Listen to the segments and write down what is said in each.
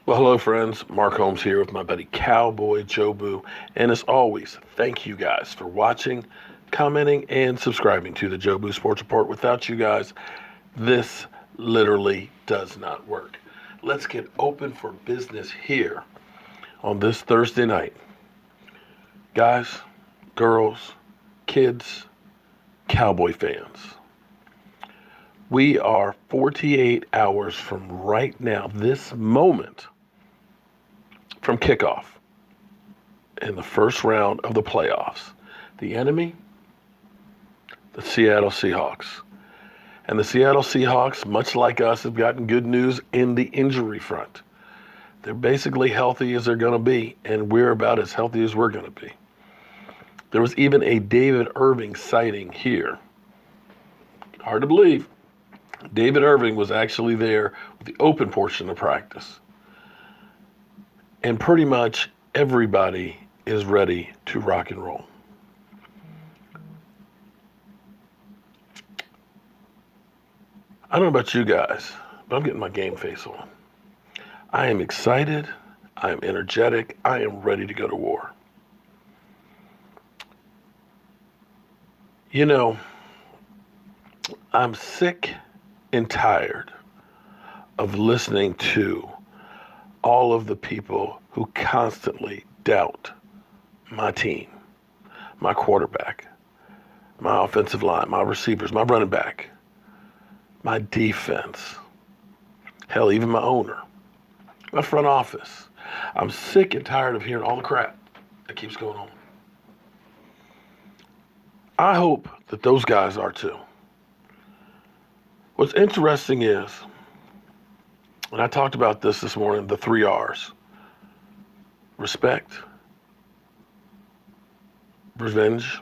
Well, hello, friends. Mark Holmes here with my buddy Cowboy Jobu. And as always, thank you guys for watching, commenting, and subscribing to the Jobu Sports Report. Without you guys, this literally does not work. Let's get open for business here on this Thursday night. Guys, girls, kids, Cowboy fans. We are 48 hours from right now, this moment, from kickoff in the first round of the playoffs. The enemy, the Seattle Seahawks. And the Seattle Seahawks, much like us, have gotten good news in the injury front. They're basically healthy as they're going to be, and we're about as healthy as we're going to be. There was even a David Irving sighting here. Hard to believe. David Irving was actually there with the open portion of practice. And pretty much everybody is ready to rock and roll. I don't know about you guys, but I'm getting my game face on. I am excited. I am energetic. I am ready to go to war. You know, I'm sick and tired of listening to all of the people who constantly doubt my team, my quarterback, my offensive line, my receivers, my running back, my defense, hell, even my owner, my front office. I'm sick and tired of hearing all the crap that keeps going on. I hope that those guys are too. What's interesting is, and I talked about this morning, the 3 R's. Respect, revenge,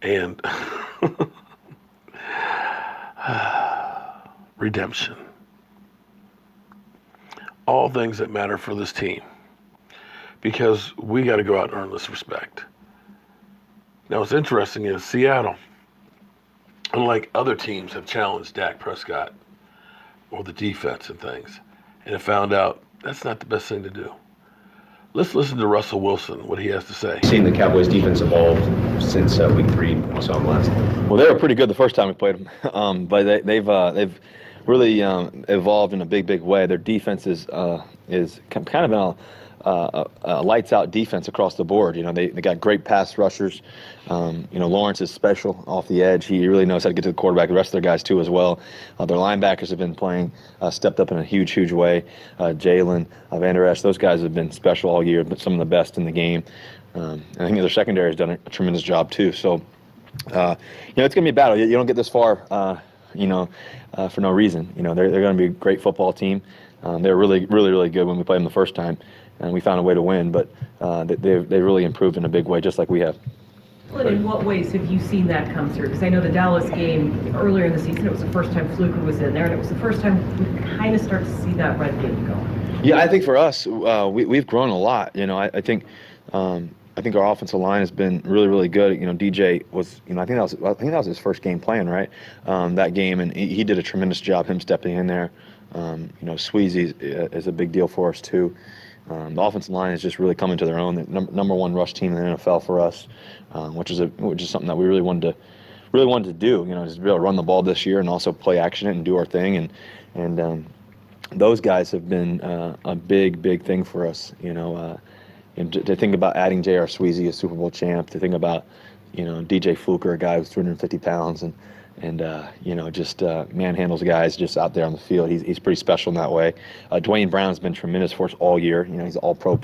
and redemption. All things that matter for this team, because we got to go out and earn this respect. Now, what's interesting is Seattle, unlike other teams, have challenged Dak Prescott or the defense and things, and have found out that's not the best thing to do. Let's listen to Russell Wilson, what he has to say. Seen the Cowboys defense evolve since week 3 when we saw them last. Well, they were pretty good the first time we played them, but they've really evolved in a big way. Their defense is kind of a lights out defense across the board. You know, they got great pass rushers. Lawrence is special off the edge. He really knows how to get to the quarterback. The rest of their guys too as well. Their linebackers have been playing, stepped up in a huge way. Jalen, Van Der Esch, those guys have been special all year, but some of the best in the game. I think their secondary has done a tremendous job too. So, it's going to be a battle. You don't get this far, for no reason. They're going to be a great football team. They're really good when we played them the first time, and we found a way to win. But they've really improved in a big way, just like we have. Well, in what ways have you seen that come through? Because I know the Dallas game earlier in the season, it was the first time Fluker was in there, and it was the first time we kind of start to see that run game going. Yeah, I think for us, we've grown a lot. I think our offensive line has been really good. DJ was, I think that was his first game playing, right? That game, and he did a tremendous job, him stepping in there. Sweezy is a big deal for us too. The offensive line is just really coming to their own. The number one rush team in the NFL for us, which is something that we really wanted to do. Just be able to run the ball this year and also play action it and do our thing. And those guys have been a big thing for us. To think about adding J.R. Sweezy, a Super Bowl champ, to think about DJ Fluker, a guy who's 250 pounds, and just manhandles guys just out there on the field. He's pretty special in that way. Dwayne Brown's been tremendous for us all year. He's an all-pro,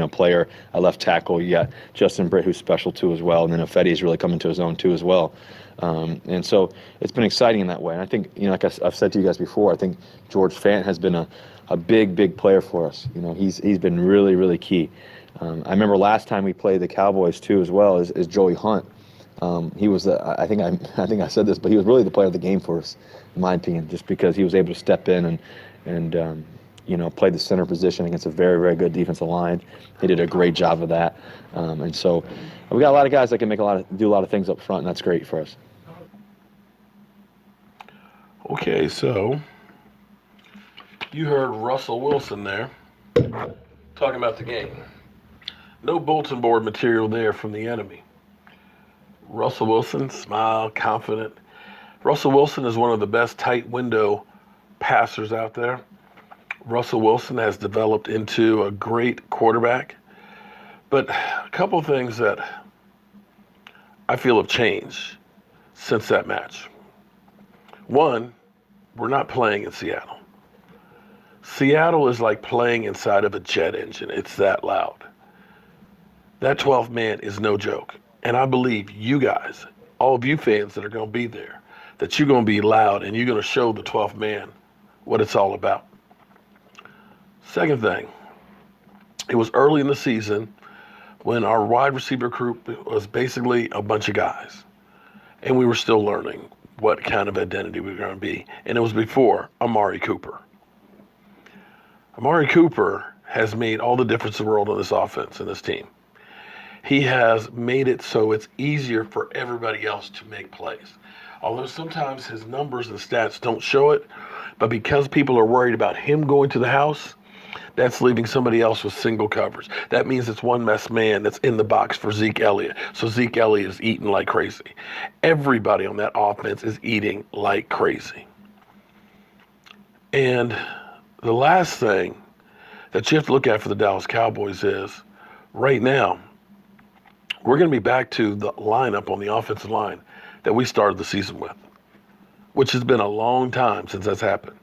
player. Left tackle. You got Justin Britt, who's special too as well, and then Ifedi's really coming to his own too as well. And so it's been exciting in that way. And I think, like I've said to you guys before, I think George Fant has been a big player for us. He's been really key. I remember last time we played the Cowboys too as well is Joey Hunt. He was, I think I said this, but he was really the player of the game for us, in my opinion, just because he was able to step in and play the center position against a very good defensive line. He did a great job of that, and so we got a lot of guys that can do a lot of things up front, and that's great for us. Okay, so You heard Russell Wilson there talking about the game. No bulletin board material there from the enemy. Russell Wilson, smile, confident. Russell Wilson is one of the best tight window passers out there. Russell Wilson has developed into a great quarterback. But a couple of things that I feel have changed since that match. One, we're not playing in Seattle. Seattle is like playing inside of a jet engine. It's that loud. That 12th man is no joke. And I believe you guys, all of you fans that are going to be there, that you're going to be loud and you're going to show the 12th man what it's all about. Second thing, it was early in the season when our wide receiver group was basically a bunch of guys. And we were still learning what kind of identity we were going to be. And it was before Amari Cooper. Amari Cooper has made all the difference in the world on this offense and this team. He has made it so it's easier for everybody else to make plays. Although sometimes his numbers and stats don't show it, but because people are worried about him going to the house, that's leaving somebody else with single covers. That means it's one less man that's in the box for Zeke Elliott. So Zeke Elliott is eating like crazy. Everybody on that offense is eating like crazy. And the last thing that you have to look at for the Dallas Cowboys is right now, we're going to be back to the lineup on the offensive line that we started the season with, which has been a long time since that's happened.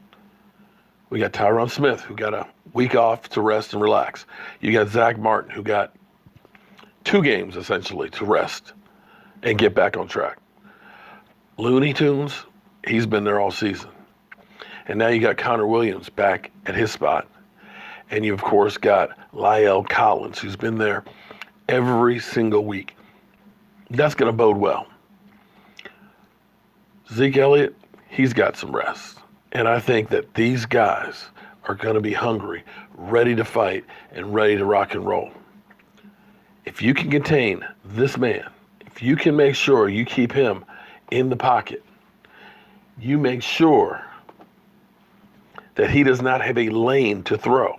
We got Tyron Smith, who got a week off to rest and relax. You got Zach Martin, who got 2 games, essentially, to rest and get back on track. Looney Tunes, he's been there all season. And now you got Connor Williams back at his spot. And you, of course, got La'el Collins, who's been there every single week. That's going to bode well. Zeke Elliott, he's got some rest. And I think that these guys are going to be hungry, ready to fight, and ready to rock and roll. If you can contain this man, if you can make sure you keep him in the pocket, you make sure that he does not have a lane to throw.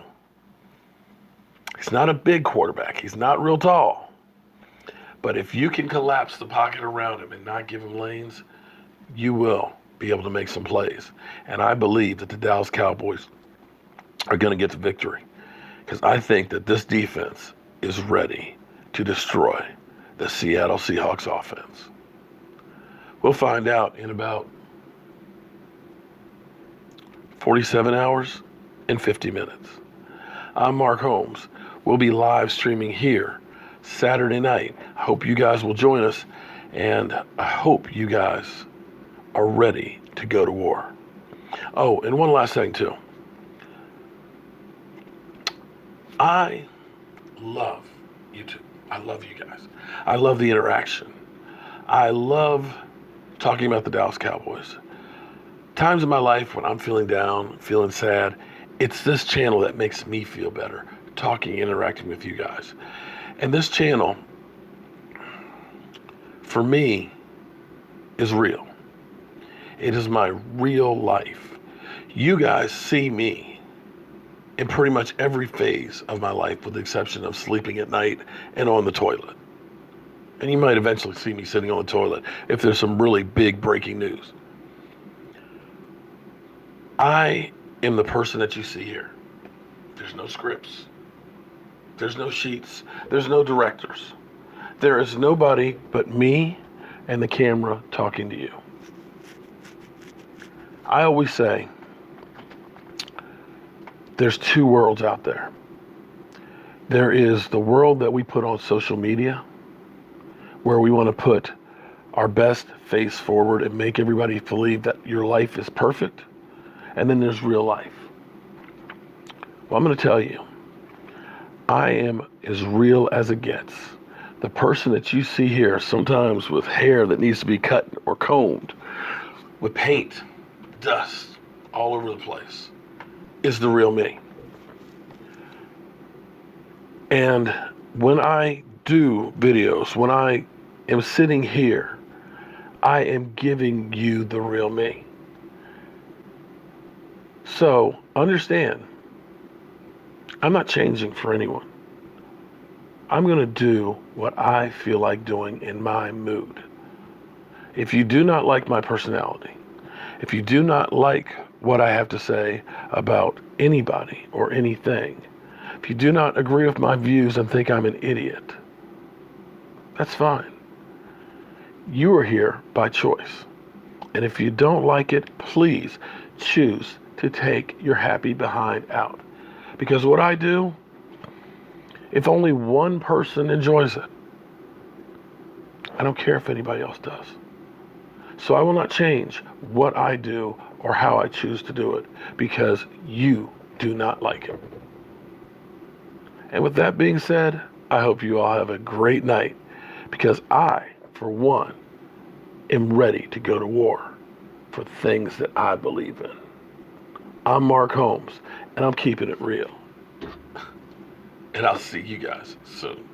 He's not a big quarterback. He's not real tall. But if you can collapse the pocket around him and not give him lanes, you will be able to make some plays. And I believe that the Dallas Cowboys are going to get the victory because I think that this defense is ready to destroy the Seattle Seahawks offense. We'll find out in about 47 hours and 50 minutes. I'm Mark Holmes. We'll be live streaming here Saturday night. I hope you guys will join us, and I hope you guys are ready to go to war. Oh, and one last thing, too. I love YouTube. I love you guys. I love the interaction. I love talking about the Dallas Cowboys. Times in my life when I'm feeling down, feeling sad, it's this channel that makes me feel better, talking, interacting with you guys. And this channel, for me, is real. It is my real life. You guys see me in pretty much every phase of my life with the exception of sleeping at night and on the toilet. And you might eventually see me sitting on the toilet if there's some really big breaking news. I am the person that you see here. There's no scripts. There's no sheets. There's no directors. There is nobody but me and the camera talking to you. I always say there's 2 worlds out there. There is the world that we put on social media, where we want to put our best face forward and make everybody believe that your life is perfect. And then there's real life. Well, I'm going to tell you, I am as real as it gets. The person that you see here, sometimes with hair that needs to be cut or combed, with paint, dust all over the place, is the real me. And when I do videos, when I am sitting here, I am giving you the real me. So understand, I'm not changing for anyone. I'm going to do what I feel like doing in my mood. If you do not like my personality, if you do not like what I have to say about anybody or anything, if you do not agree with my views and think I'm an idiot, that's fine. You are here by choice. And if you don't like it, please choose to take your happy behind out. Because what I do, if only one person enjoys it, I don't care if anybody else does. So I will not change what I do or how I choose to do it because you do not like it. And with that being said, I hope you all have a great night because I, for one, am ready to go to war for things that I believe in. I'm Mark Holmes, and I'm keeping it real. And I'll see you guys soon.